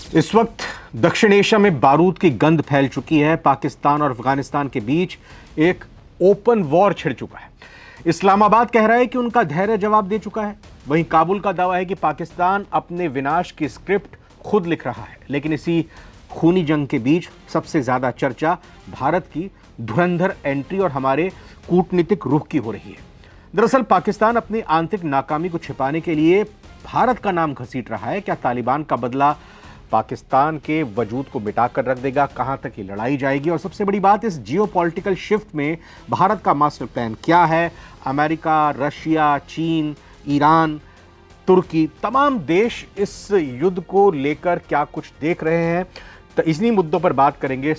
इस वक्त दक्षिण एशिया में बारूद की गंध फैल चुकी है। पाकिस्तान और अफगानिस्तान के बीच एक ओपन वॉर छिड़ चुका है। इस्लामाबाद कह रहा है कि उनका धैर्य जवाब दे चुका है। वहीं काबुल का दावा है कि पाकिस्तान अपने विनाश की स्क्रिप्ट खुद लिख रहा है। लेकिन इसी खूनी जंग के बीच सबसे ज्यादा चर्चा भारत की धुरंधर एंट्री और हमारे कूटनीतिक रुख की हो रही है। दरअसल पाकिस्तान अपनी आंतरिक नाकामी को छिपाने के लिए भारत का नाम घसीट रहा है। क्या तालिबान का बदला पाकिस्तान के वजूद को मिटाकर रख देगा? कहां तक ये लड़ाई जाएगी? और सबसे बड़ी बात, इस जियोपॉलिटिकल शिफ्ट में भारत का मास्टर प्लान क्या है? अमेरिका, रशिया, चीन, ईरान, तुर्की, तमाम देश इस युद्ध को लेकर क्या कुछ देख रहे हैं? तो इन्हीं मुद्दों पर बात करेंगे,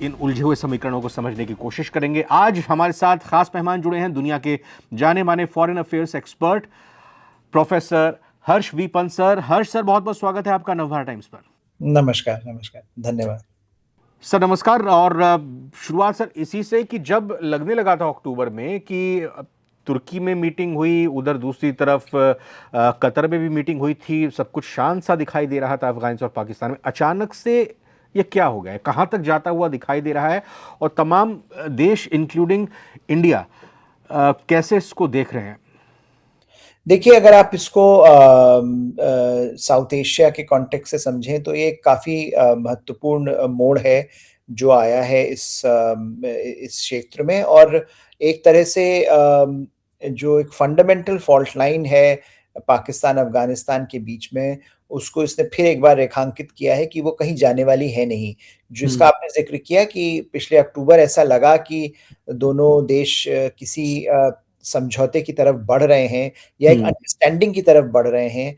इन उलझे हुए समीकरणों को समझने की कोशिश करेंगे। आज हमारे साथ खास मेहमान जुड़े हैं, दुनिया के जाने माने foreign affairs expert professor Harsh V Pant sir. Harsh sir, बहुत बहुत स्वागत है आपका नवभारत टाइम्स पर। नमस्कार, धन्यवाद सर। नमस्कार। और शुरुआत सर इसी से कि जब लगने लगा था अक्टूबर में कि तुर्की में मीटिंग हुई, उधर दूसरी तरफ कतर में भी मीटिंग हुई थी, सब कुछ शांत सा दिखाई दे रहा था अफगानिस्तान और पाकिस्तान में। अचानक से ये क्या हो गया है? कहां तक जाता हुआ दिखाई दे रहा है? और तमाम देश इंक्लूडिंग इंडिया कैसे इसको देख रहे हैं? देखिए, अगर आप इसको साउथ एशिया के कॉन्टेक्स्ट से समझें तो ये काफ़ी महत्वपूर्ण मोड़ है जो आया है इस क्षेत्र में। और एक तरह से जो एक फंडामेंटल फॉल्ट लाइन है पाकिस्तान अफगानिस्तान के बीच में, उसको इसने फिर एक बार रेखांकित किया है कि वो कहीं जाने वाली है नहीं। जिसका आपने जिक्र किया कि पिछले अक्टूबर ऐसा लगा कि दोनों देश किसी समझौते की तरफ बढ़ रहे हैं या एक अंडरस्टैंडिंग की तरफ बढ़ रहे हैं,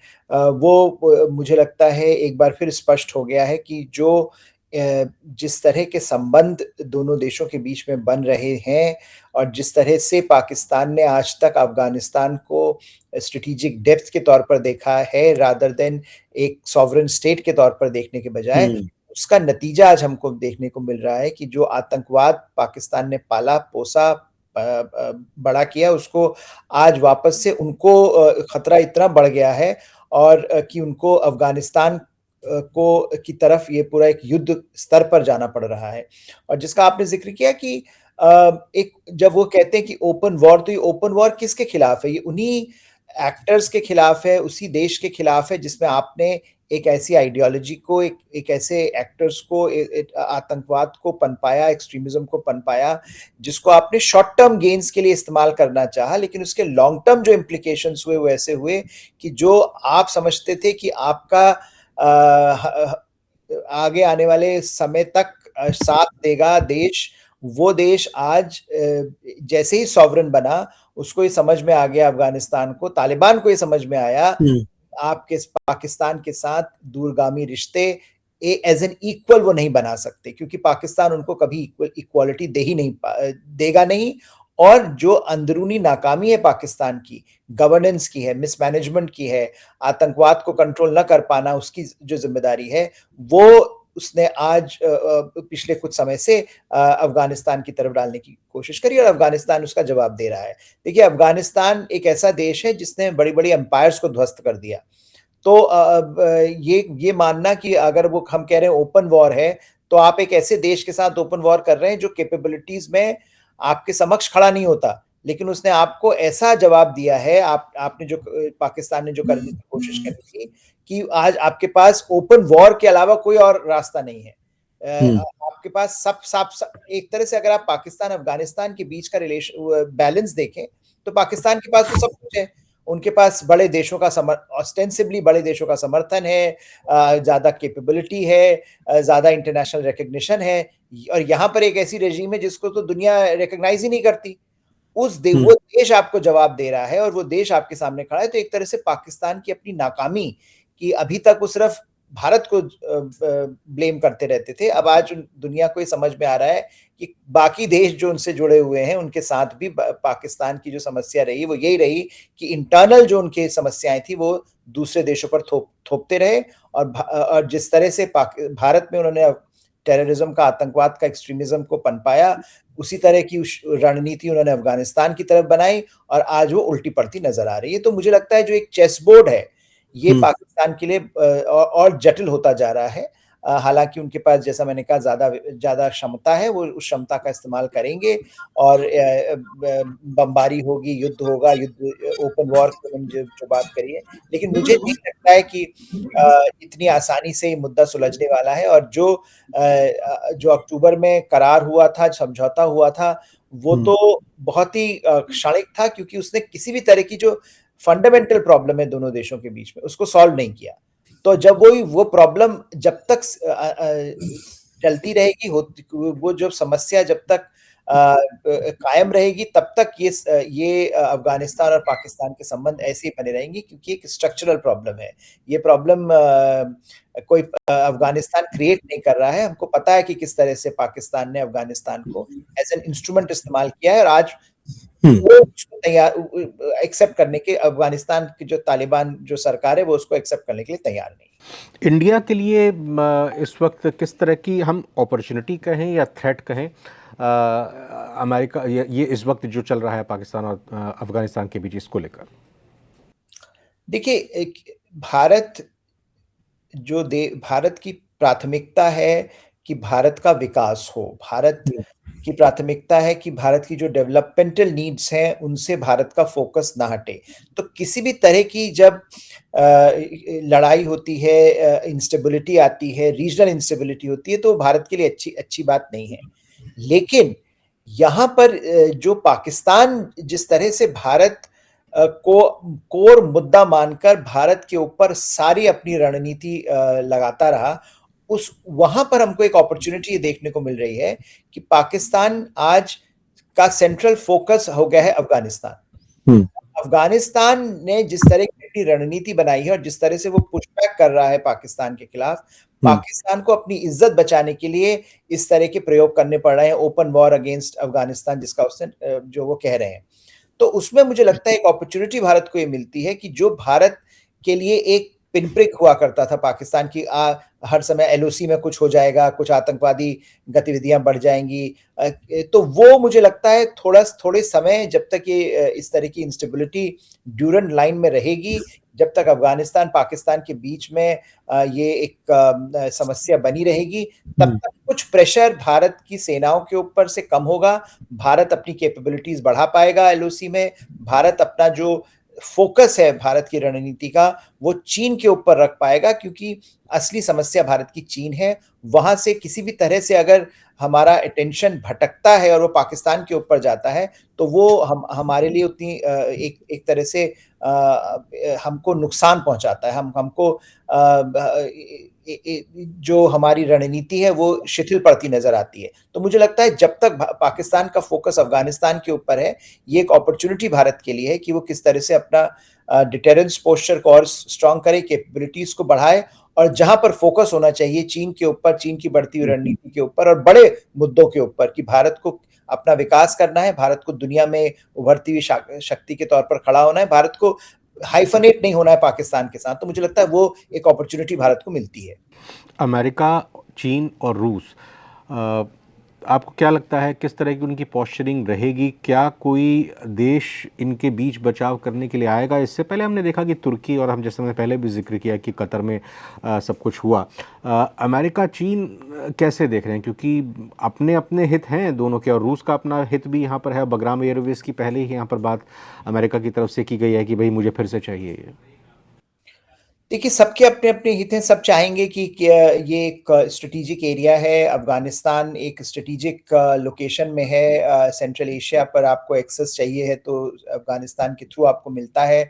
वो मुझे लगता है एक बार फिर स्पष्ट हो गया है कि जो जिस तरह के संबंध दोनों देशों के बीच में बन रहे हैं और जिस तरह से पाकिस्तान ने आज तक अफगानिस्तान को स्ट्रेटेजिक डेप्थ के तौर पर देखा है रादर देन एक सॉवरेन स्टेट के तौर पर देखने के बजाय, उसका नतीजा आज हमको देखने को मिल रहा है कि जो आतंकवाद पाकिस्तान ने पाला पोसा बड़ा किया, उसको आज वापस से उनको खतरा इतना बढ़ गया है और कि उनको अफगानिस्तान को की तरफ ये पूरा एक युद्ध स्तर पर जाना पड़ रहा है। और जिसका आपने जिक्र किया कि एक जब वो कहते हैं कि ओपन वॉर, तो ये ओपन वॉर किसके खिलाफ है? ये उन्हीं एक्टर्स के खिलाफ है, उसी देश के खिलाफ है जिसमें आपने एक ऐसी आइडियोलॉजी को, एक ऐसे एक्टर्स को, आतंकवाद को पनपाया, एक्सट्रीमिज्म को पनपाया, जिसको आपने शॉर्ट टर्म गेन्स के लिए इस्तेमाल करना चाहा, लेकिन उसके लॉन्ग टर्म जो इम्प्लीकेशंस हुए वो ऐसे हुए कि जो आप समझते थे कि आपका आगे आने वाले समय तक साथ देगा देश, वो देश आज जैसे ही सॉवरेन बना, उसको ये समझ में आ गया, अफगानिस्तान को, तालिबान को ये समझ में आया आपके पाकिस्तान के साथ दूरगामी रिश्ते एज एन इक्वल वो नहीं बना सकते, क्योंकि पाकिस्तान उनको कभी इक्वालिटी देगा नहीं। और जो अंदरूनी नाकामी है पाकिस्तान की, गवर्नेंस की है, मिसमैनेजमेंट की है, आतंकवाद को कंट्रोल न कर पाना, उसकी जो जिम्मेदारी है, वो उसने आज पिछले कुछ समय से अफगानिस्तान की तरफ डालने की कोशिश करी और अफगानिस्तान उसका जवाब दे रहा है। देखिए, अफगानिस्तान एक ऐसा देश है जिसने बड़ी बड़ी एम्पायर्स को ध्वस्त कर दिया। तो ये मानना कि अगर वो हम कह रहे हैं ओपन वॉर है, तो आप एक ऐसे देश के साथ ओपन वॉर कर रहे हैं जो कैपेबिलिटीज में आपके समक्ष खड़ा नहीं होता, लेकिन उसने आपको ऐसा जवाब दिया है, आपने जो पाकिस्तान ने जो करने की कोशिश करी थी कि आज आपके पास ओपन वॉर के अलावा कोई और रास्ता नहीं है। आपके पास सब एक तरह से अगर आप पाकिस्तान अफगानिस्तान के बीच का रिलेशन बैलेंस देखें, तो पाकिस्तान के पास तो सब कुछ है। उनके पास बड़े देशों का ऑस्टेंसिवली बड़े देशों का समर्थन है, ज्यादा कैपेबिलिटी है, ज्यादा इंटरनेशनल रिकग्निशन है, और यहाँ पर एक ऐसी रेजिम है जिसको तो दुनिया रिकग्नाइज ही नहीं करती। वो देश आपको जवाब दे रहा है और वो देश आपके सामने खड़ा है। तो एक तरह से पाकिस्तान की अपनी नाकामी, कि अभी तक वो सिर्फ भारत को ब्लेम करते रहते थे, अब आज दुनिया को ये समझ में आ रहा है कि बाकी देश जो उनसे जुड़े हुए हैं उनके साथ भी पाकिस्तान की जो समस्या रही वो यही रही कि इंटरनल जो उनकी समस्याएं थी वो दूसरे देशों पर थोपते रहे। और जिस तरह से भारत में उन्होंने टेररिज्म का, आतंकवाद का, एक्सट्रीमिज्म को पनपाया, उसी तरह की रणनीति उन्होंने अफगानिस्तान की तरफ बनाई और आज वो उल्टी पड़ती नजर आ रही है। तो मुझे लगता है जो एक चेस बोर्ड है, ये पाकिस्तान के लिए और जटिल होता जा रहा है। हालांकि उनके पास, जैसा मैंने कहा, ज्यादा क्षमता है, वो उस क्षमता का इस्तेमाल करेंगे और बमबारी होगी, युद्ध होगा, ओपन वॉर की उन्होंने जो बात करी है। लेकिन मुझे नहीं लगता है कि इतनी आसानी से ये मुद्दा सुलझने वाला है। और जो अक्टूबर में करार हुआ था, समझौता हुआ था, वो तो बहुत ही क्षणिक था, क्योंकि उसने किसी भी तरह की जो फंडामेंटल प्रॉब्लम है दोनों देशों के बीच में, उसको सॉल्व नहीं किया। तो जब वो प्रॉब्लम जब तक चलती रहेगी, वो जो समस्या जब तक कायम रहेगी, तब तक ये अफगानिस्तान और पाकिस्तान के संबंध ऐसे ही बने रहेंगे, क्योंकि एक स्ट्रक्चरल प्रॉब्लम है। ये प्रॉब्लम कोई अफगानिस्तान क्रिएट नहीं कर रहा है। हमको पता है कि किस तरह से पाकिस्तान ने अफगानिस्तान को एज एन इंस्ट्रूमेंट इस्तेमाल किया है, और आज वो उसको तैयार एक्सेप्ट करने के, अफगानिस्तान की जो तालिबान जो सरकार है, वो उसको एक्सेप्ट करने के लिए तैयार नहीं। इंडिया के लिए इस वक्त किस तरह की, हम अपॉर्चुनिटी कहें या थ्रेट कहें, अमेरिका ये इस वक्त जो चल रहा है पाकिस्तान और अफगानिस्तान के बीच, इसको लेकर? देखिए, भारत की प्राथमिकता है कि भारत का विकास हो। भारत की प्राथमिकता है कि भारत की जो डेवलपमेंटल नीड्स हैं, उनसे भारत का फोकस ना हटे। तो किसी भी तरह की जब लड़ाई होती है, इंस्टेबिलिटी आती है, रीजनल इंस्टेबिलिटी होती है, तो भारत के लिए अच्छी बात नहीं है। लेकिन यहाँ पर जो पाकिस्तान जिस तरह से भारत को कोर मुद्दा मानकर भारत के ऊपर सारी अपनी रणनीति लगाता रहा, वहां पर हमको एक अपॉर्चुनिटी देखने को मिल रही है कि पाकिस्तान आज का सेंट्रल फोकस हो गया है अफगानिस्तान। अफगानिस्तान ने जिस तरह की अपनी रणनीति बनाई है और जिस तरह से वो पुशबैक कर रहा है पाकिस्तान के खिलाफ, पाकिस्तान को अपनी इज्जत बचाने के लिए इस तरह के प्रयोग करने पड़ रहे हैं, ओपन वॉर अगेंस्ट अफगानिस्तान, जिसका उसने जो वो कह रहे हैं। तो उसमें मुझे लगता है एक अपॉर्चुनिटी भारत को ये मिलती है कि जो भारत के लिए एक पिन प्रिक हुआ करता था पाकिस्तान की, हर समय एलओसी में कुछ हो जाएगा, कुछ आतंकवादी गतिविधियां बढ़ जाएंगी, तो वो मुझे लगता है थोड़े समय, जब तक ये इस तरह की इंस्टेबिलिटी ड्यूरन लाइन में रहेगी, जब तक अफगानिस्तान पाकिस्तान के बीच में ये एक समस्या बनी रहेगी, तब तक कुछ प्रेशर भारत की सेनाओं के ऊपर से कम होगा। भारत अपनी कैपेबिलिटीज बढ़ा पाएगा एलओसी में। भारत अपना जो फोकस है भारत की रणनीति का, वो चीन के ऊपर रख पाएगा, क्योंकि असली समस्या भारत की चीन है। वहां से किसी भी तरह से अगर हमारा अटेंशन भटकता है और वो पाकिस्तान के ऊपर जाता है, तो वो हमारे लिए उतनी एक तरह से हमको नुकसान पहुंचाता है। हमको जो हमारी रणनीति है वो शिथिल पड़ती नजर आती है। तो मुझे लगता है जब तक पाकिस्तान का फोकस अफगानिस्तान के ऊपर है, ये एक अपॉर्चुनिटी भारत के लिए है कि वो किस तरह से अपना डिटेरेंस पोस्चर को और स्ट्रांग करे, कैपेबिलिटीज को बढ़ाए, और जहां पर फोकस होना चाहिए चीन के ऊपर, चीन की बढ़ती हुई रणनीति के ऊपर और बड़े मुद्दों के ऊपर, कि भारत को अपना विकास करना है, भारत को दुनिया में उभरती हुई शक्ति के तौर पर खड़ा होना है, भारत को हाइफनेट नहीं होना है पाकिस्तान के साथ। तो मुझे लगता है वो एक अपॉर्चुनिटी भारत को मिलती है। अमेरिका, चीन और रूस, आपको क्या लगता है किस तरह की उनकी पोस्चरिंग रहेगी? क्या कोई देश इनके बीच बचाव करने के लिए आएगा? इससे पहले हमने देखा कि तुर्की, और हम जैसे मैंने पहले भी जिक्र किया कि कतर में सब कुछ हुआ। अमेरिका, चीन कैसे देख रहे हैं? क्योंकि अपने अपने हित हैं दोनों के, और रूस का अपना हित भी यहाँ पर है। बगराम एयरवेज की पहले ही यहाँ पर बात अमेरिका की तरफ से की गई है कि भाई मुझे फिर से चाहिए ये। देखिए, सबके अपने अपने हित हैं। सब चाहेंगे कि ये एक स्ट्रेटेजिक एरिया है। अफगानिस्तान एक स्ट्रेटेजिक लोकेशन में है। सेंट्रल एशिया पर आपको एक्सेस चाहिए है तो अफगानिस्तान के थ्रू आपको मिलता है।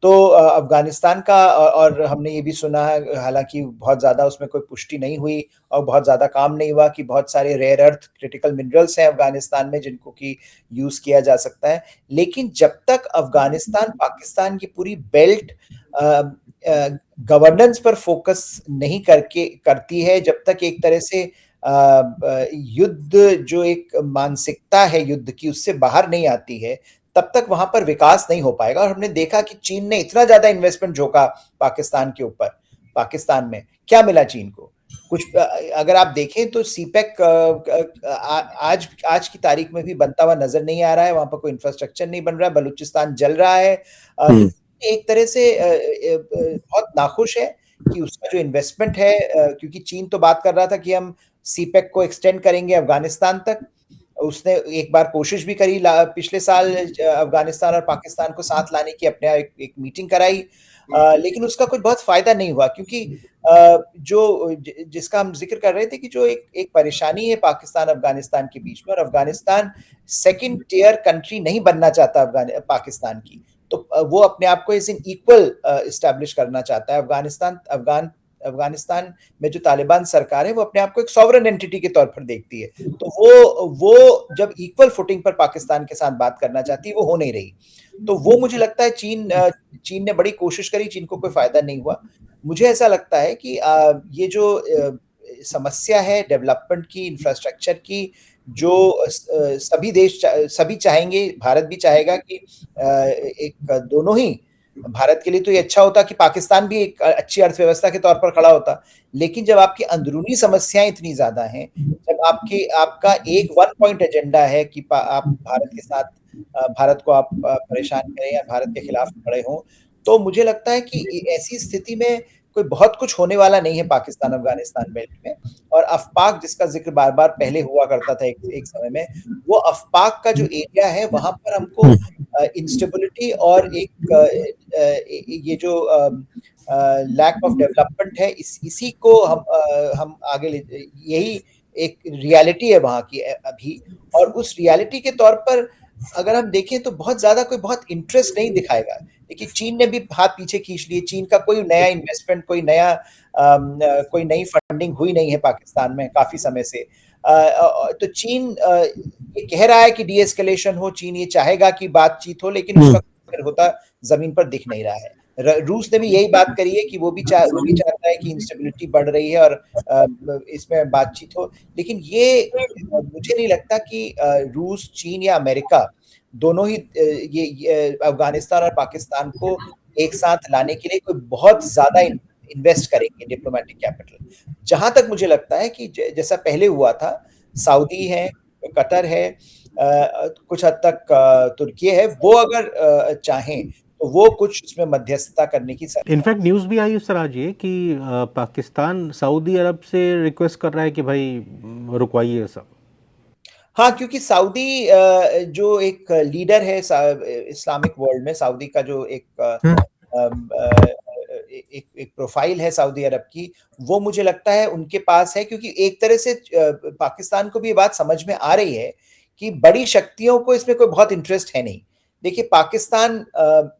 तो अफगानिस्तान का, और हमने ये भी सुना है, हालांकि बहुत ज़्यादा उसमें कोई पुष्टि नहीं हुई और बहुत ज़्यादा काम नहीं हुआ, कि बहुत सारे रेयर अर्थ क्रिटिकल मिनरल्स हैं अफगानिस्तान में जिनको कि यूज़ किया जा सकता है। लेकिन जब तक अफगानिस्तान पाकिस्तान की पूरी बेल्ट गवर्नेंस पर फोकस नहीं करती है, जब तक एक तरह से युद्ध जो एक मानसिकता है युद्ध की, उससे बाहर नहीं आती है, तब तक वहां पर विकास नहीं हो पाएगा। और हमने देखा कि चीन ने इतना ज्यादा इन्वेस्टमेंट झोंका पाकिस्तान के ऊपर। पाकिस्तान में क्या मिला चीन को? कुछ, अगर आप देखें तो सीपेक आज की तारीख में भी बनता हुआ नजर नहीं आ रहा है। वहां पर कोई इंफ्रास्ट्रक्चर नहीं बन रहा है। बलूचिस्तान जल रहा है। एक तरह से बहुत नाखुश है कि उसका जो इन्वेस्टमेंट है, क्योंकि चीन तो बात कर रहा था कि हम सीपेक को एक्सटेंड करेंगे अफगानिस्तान तक। उसने एक बार कोशिश भी करी पिछले साल अफगानिस्तान और पाकिस्तान को साथ लाने की, अपने एक मीटिंग कराई, लेकिन उसका कुछ बहुत फायदा नहीं हुआ, क्योंकि जिसका हम जिक्र कर रहे थे कि जो एक एक परेशानी है पाकिस्तान अफगानिस्तान के बीच में, और अफगानिस्तान सेकंड टियर कंट्री नहीं बनना चाहता पाकिस्तान की, तो वो अपने आप को एज एन इक्वल इस्टेब्लिश करना चाहता है। अफगानिस्तान में जो तालिबान सरकार है वो अपने आप को एक सॉवरन एंटिटी के तौर पर देखती है, तो वो जब इक्वल फुटिंग पर पाकिस्तान के साथ बात करना चाहती है, वो हो नहीं रही। तो वो मुझे लगता है चीन ने बड़ी कोशिश करी, चीन को कोई फायदा नहीं हुआ। मुझे ऐसा लगता है कि ये जो समस्या है डेवलपमेंट की, इंफ्रास्ट्रक्चर की, जो सभी चाहेंगे, भारत भी चाहेगा कि एक दोनों ही, भारत के लिए तो ये अच्छा होता कि पाकिस्तान भी एक अच्छी अर्थव्यवस्था के तौर पर खड़ा होता, लेकिन जब आपकी अंदरूनी समस्याएं इतनी ज्यादा हैं, जब आपका एक वन पॉइंट एजेंडा है कि आप भारत के साथ, भारत को आप परेशान करें या भारत के खिलाफ खड़े हों, तो मुझे लगता है कि ऐसी स्थिति में कोई बहुत कुछ होने वाला नहीं है पाकिस्तान अफगानिस्तान बेल्ट में। और अफपाक, जिसका जिक्र बार बार पहले हुआ करता था एक समय में, वो अफपाक का जो एरिया है वहां पर हमको इंस्टेबिलिटी और ये जो लैक ऑफ डेवलपमेंट है, इसी को हम आगे यही एक रियलिटी है वहां की अभी। और उस रियलिटी के तौर पर अगर हम देखें तो बहुत ज्यादा कोई बहुत इंटरेस्ट नहीं दिखाएगा। देखिए, चीन ने भी हाथ पीछे खींच लिए, चीन का कोई नया इन्वेस्टमेंट, कोई नई फंडिंग हुई नहीं है पाकिस्तान में काफी समय से। तो चीन ये कह रहा है कि डी एस्केलेशन हो, चीन ये चाहेगा कि बातचीत हो, लेकिन उसका कुछ होता जमीन पर दिख नहीं रहा है। रूस ने भी यही बात करी है कि वो भी चाहता है कि इंस्टेबिलिटी बढ़ रही है और इसमें बातचीत हो, लेकिन ये मुझे नहीं लगता कि रूस, चीन या अमेरिका दोनों ही ये अफगानिस्तान और पाकिस्तान को एक साथ लाने के लिए कोई बहुत ज्यादा इन्वेस्ट करेंगे डिप्लोमेटिक कैपिटल। जहां तक मुझे लगता है कि जैसा पहले हुआ था, सऊदी है, कतर है, कुछ हद तक तुर्की है, वो अगर चाहें तो वो कुछ इसमें मध्यस्थता करने की इनफैक्ट न्यूज़ भी आई सर आज ये कि पाकिस्तान सऊदी अरब से रिक्वेस्ट कर रहा है कि भाई रुकवाइए सब। हाँ, क्योंकि सऊदी जो एक लीडर है इस्लामिक वर्ल्ड में, सऊदी का जो एक प्रोफाइल है सऊदी अरब की, वो मुझे लगता है उनके पास है, क्योंकि एक तरह से पाकिस्तान को भी ये बात समझ में आ रही है कि बड़ी शक्तियों को इसमें कोई बहुत इंटरेस्ट है नहीं। देखिए, पाकिस्तान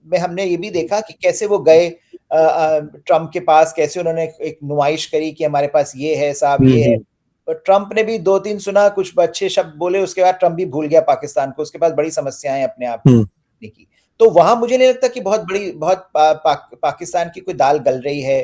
में हमने ये भी देखा कि कैसे वो गए ट्रम्प के पास, कैसे उन्होंने एक नुमाइश करी कि हमारे पास ये है साहब, ये है। ट्रम्प ने भी 2-3 सुना, कुछ अच्छे शब्द बोले, उसके बाद ट्रम्प भी भूल गया पाकिस्तान को, उसके पास बड़ी समस्याएं अपने आप की। तो वहां मुझे नहीं लगता कि बहुत पाकिस्तान की कोई दाल गल रही है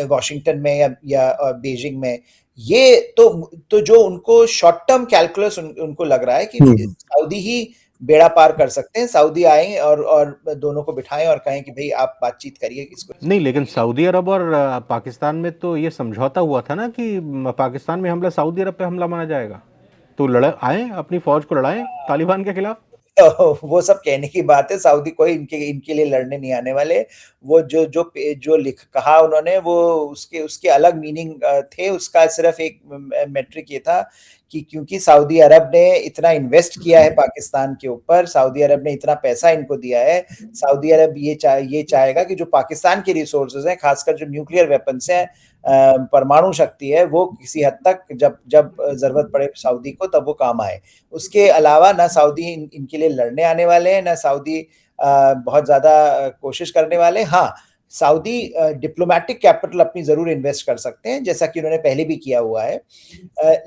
वॉशिंगटन में या बीजिंग में। ये तो जो उनको शॉर्ट टर्म कैलकुलस उनको लग रहा है कि सऊदी ही बेड़ा पार कर सकते हैं, सऊदी आए और दोनों को बिठाएं और कहें कि भाई आप बातचीत करिए इसको। नहीं, लेकिन सऊदी अरब और पाकिस्तान में तो ये समझौता हुआ था ना कि पाकिस्तान में हमला सऊदी अरब पे हमला माना जाएगा, तो आए अपनी फौज को लड़ाएं तालिबान के खिलाफ। वो सब कहने की बात है, सऊदी कोई इनके लिए लड़ने नहीं आने वाले। वो जो कहा उन्होंने, वो उसके अलग मीनिंग थे। उसका सिर्फ एक मेट्रिक ये था कि क्योंकि सऊदी अरब ने इतना इन्वेस्ट किया है पाकिस्तान के ऊपर, सऊदी अरब ने इतना पैसा इनको दिया है, सऊदी अरब ये चाहेगा कि जो पाकिस्तान के रिसोर्सेज हैं, खासकर जो न्यूक्लियर वेपन्स हैं, परमाणु शक्ति है, वो किसी हद तक जब जरूरत पड़े सऊदी को तब वो काम आए। उसके अलावा ना सऊदी इनके लिए लड़ने आने वाले हैं, ना सऊदी बहुत ज्यादा कोशिश करने वाले। हाँ, सऊदी डिप्लोमेटिक कैपिटल अपनी जरूर इन्वेस्ट कर सकते हैं, जैसा कि उन्होंने पहले भी किया हुआ है।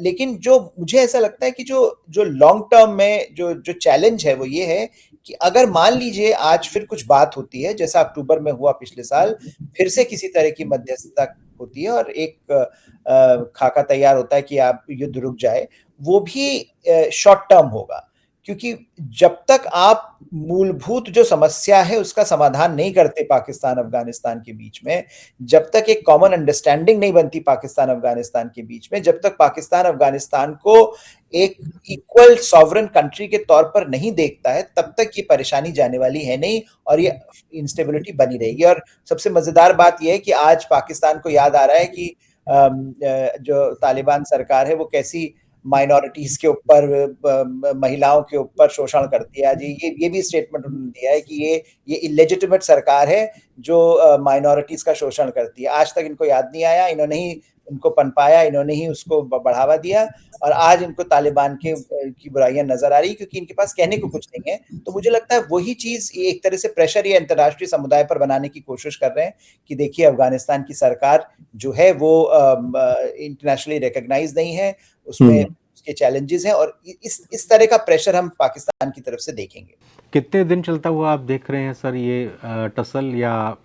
लेकिन जो मुझे ऐसा लगता है कि जो लॉन्ग टर्म में जो चैलेंज है वो ये है कि अगर मान लीजिए आज फिर कुछ बात होती है, जैसा अक्टूबर में हुआ पिछले साल, फिर से किसी तरह की मध्यस्थता होती है और एक खाका तैयार होता है कि आप युद्ध रुक जाए, वो भी शॉर्ट टर्म होगा, क्योंकि जब तक आप मूलभूत जो समस्या है उसका समाधान नहीं करते पाकिस्तान अफगानिस्तान के बीच में, जब तक एक कॉमन अंडरस्टैंडिंग नहीं बनती पाकिस्तान अफगानिस्तान के बीच में, जब तक पाकिस्तान अफगानिस्तान को एक इक्वल सॉवरन कंट्री के तौर पर नहीं देखता है, तब तक ये परेशानी जाने वाली है नहीं और ये इंस्टेबिलिटी बनी रहेगी। और सबसे मजेदार बात यह है कि आज पाकिस्तान को याद आ रहा है कि जो तालिबान सरकार है वो कैसी माइनॉरिटीज के ऊपर, महिलाओं के ऊपर शोषण करती है। आज ये भी स्टेटमेंट उन्होंने दिया है कि ये इलेजिटिमेट सरकार है जो माइनॉरिटीज का शोषण करती है। आज तक इनको याद नहीं आया, इन्होंने ही उनको पनपाया, इन्होंने ही उसको बढ़ावा दिया और आज इनको तालिबान के की बुराइयां नजर आ रही क्योंकि इनके पास कहने को कुछ नहीं है। तो मुझे लगता है वही चीज एक तरह से प्रेशर ये अंतर्राष्ट्रीय समुदाय पर बनाने की कोशिश कर रहे हैं कि देखिए अफगानिस्तान की सरकार जो है वो इंटरनेशनली रिकॉग्नाइज नहीं है, उसमें उसके चैलेंजेस हैं और इस तरह का प्रेशर हम पाकिस्तान की तरफ से देखेंगे। कितने दिन चलता हुआ आप देख रहे हैं सर ये टसल, या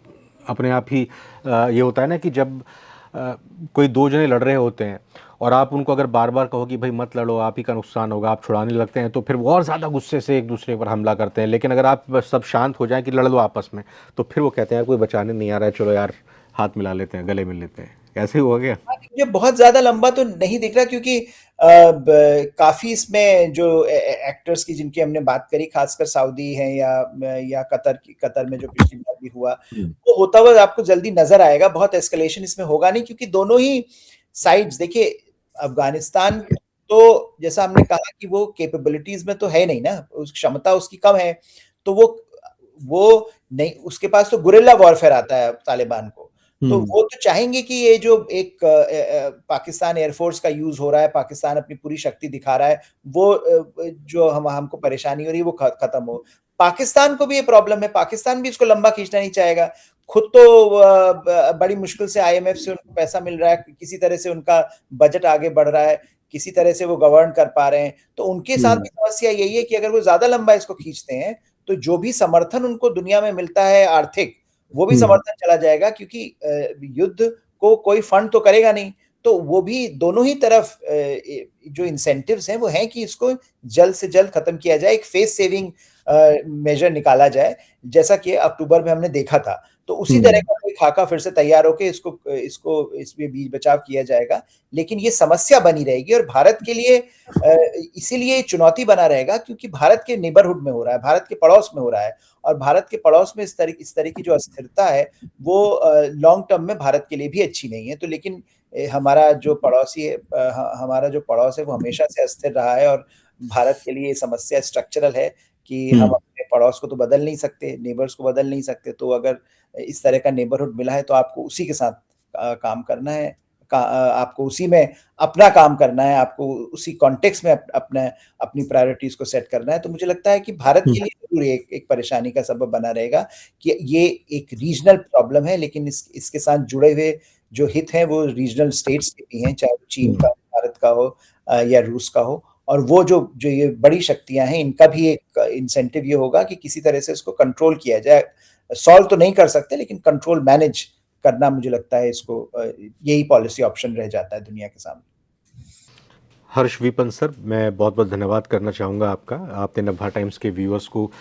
अपने आप ही ये होता है ना कि जब कोई दो जने लड़ रहे होते हैं और आप उनको अगर बार बार कहो कि भाई मत लड़ो, आप ही का नुकसान होगा, आप छुड़ाने लगते हैं, तो फिर वो और ज़्यादा गुस्से से एक दूसरे पर हमला करते हैं। लेकिन अगर आप बस सब शांत हो जाएं कि लड़ लो आपस में, तो फिर वो कहते हैं कोई बचाने नहीं आ रहा है, चलो यार हाथ मिला लेते हैं, गले मिल लेते हैं। ऐसे ही हुआ गया। ये बहुत ज्यादा लंबा तो नहीं दिख रहा क्योंकि काफी इसमें जो एक्टर्स की जिनकी हमने बात करी, खासकर सऊदी हैं या कतर में जो पिछली बार भी हुआ, वो होता हुआ आपको जल्दी नजर आएगा। बहुत एस्केलेशन इसमें होगा नहीं क्योंकि दोनों ही साइड्स, देखिए अफगानिस्तान तो जैसा हमने कहा कि वो कैपेबिलिटीज में तो है नहीं ना, उस क्षमता उसकी कम है, तो वो नहीं, उसके पास तो गुरिल्ला वॉरफेयर आता है तालिबान को। तो वो तो चाहेंगे कि ये जो एक पाकिस्तान एयरफोर्स का यूज हो रहा है, पाकिस्तान अपनी पूरी शक्ति दिखा रहा है, वो जो हमको परेशानी हो रही है वो खत्म हो। पाकिस्तान को भी ये प्रॉब्लम है, पाकिस्तान भी इसको लंबा खींचना नहीं चाहेगा। खुद तो बड़ी मुश्किल से IMF से उनको पैसा मिल रहा है, किसी तरह से उनका बजट आगे बढ़ रहा है, किसी तरह से वो गवर्न कर पा रहे हैं। तो उनके साथ भी समस्या यही है कि अगर वो ज्यादा लंबा इसको खींचते हैं तो जो भी समर्थन उनको दुनिया में मिलता है आर्थिक, वो भी समर्थन चला जाएगा क्योंकि युद्ध को कोई फंड तो करेगा नहीं। तो वो भी दोनों ही तरफ जो इंसेंटिव्स हैं वो हैं कि इसको जल्द से जल्द खत्म किया जाए, एक फेस सेविंग मेजर निकाला जाए, जैसा कि अक्टूबर में हमने देखा था। तो उसी तरह का कोई खाका फिर से तैयार होकर इसमें बीच बचाव किया जाएगा। लेकिन ये समस्या बनी रहेगी और भारत के लिए इसीलिए चुनौती बना रहेगा क्योंकि भारत के नेबरहुड में हो रहा है, भारत के पड़ोस में हो रहा है और भारत के पड़ोस में इस तरह की जो अस्थिरता है वो लॉन्ग टर्म में भारत के लिए भी अच्छी नहीं है। तो लेकिन हमारा जो पड़ोसी है, हमारा जो पड़ोस है वो हमेशा से अस्थिर रहा है और भारत के लिए समस्या स्ट्रक्चरल है कि हम अपने पड़ोस को तो बदल नहीं सकते, नेबर्स को बदल नहीं सकते। तो अगर इस तरह का नेबरहुड मिला है तो आपको उसी के साथ काम करना है, आपको उसी में अपना काम करना है, आपको उसी कॉन्टेक्स्ट में अपनी प्रायोरिटीज को सेट करना है। तो मुझे लगता है कि भारत के लिए जरूर एक परेशानी का सबब बना रहेगा कि ये एक रीजनल प्रॉब्लम है, लेकिन इसके साथ जुड़े हुए जो हित हैं वो रीजनल स्टेट्स के भी हैं, चाहे चीन का, भारत का हो या रूस का हो। और वो जो ये बड़ी शक्तियां हैं इनका भी एक इंसेंटिव ये होगा कि किसी तरह से इसको कंट्रोल किया जाए। सॉल्व तो नहीं कर सकते लेकिन कंट्रोल मैनेज करना, मुझे लगता है इसको यही पॉलिसी ऑप्शन रह जाता है दुनिया के सामने। हर्ष विपन सर, मैं बहुत बहुत धन्यवाद करना चाहूँगा आपका। आपने नवभारत टाइम्स के व्यूअर्स को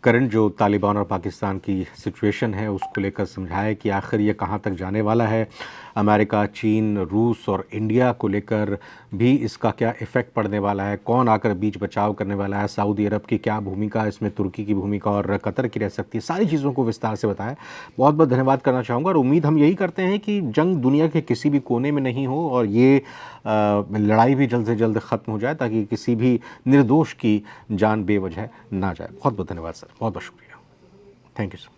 करंट जो तालिबान और पाकिस्तान की सिचुएशन है उसको लेकर समझाया कि आखिर ये कहाँ तक जाने वाला है। अमेरिका, चीन, रूस और इंडिया को लेकर भी इसका क्या इफ़ेक्ट पड़ने वाला है, कौन आकर बीच बचाव करने वाला है, सऊदी अरब की क्या भूमिका, इसमें तुर्की की भूमिका और कतर की रह सकती है, सारी चीज़ों को विस्तार से बताया। बहुत बहुत धन्यवाद करना चाहूँगा और उम्मीद हम यही करते हैं कि जंग दुनिया के किसी भी कोने में नहीं हो और ये लड़ाई भी जल्द से जल्द ख़त्म हो जाए ताकि किसी भी निर्दोष की जान बेवजह ना जाए। बहुत बहुत धन्यवाद सर, बहुत बहुत शुक्रिया। Thank you sir.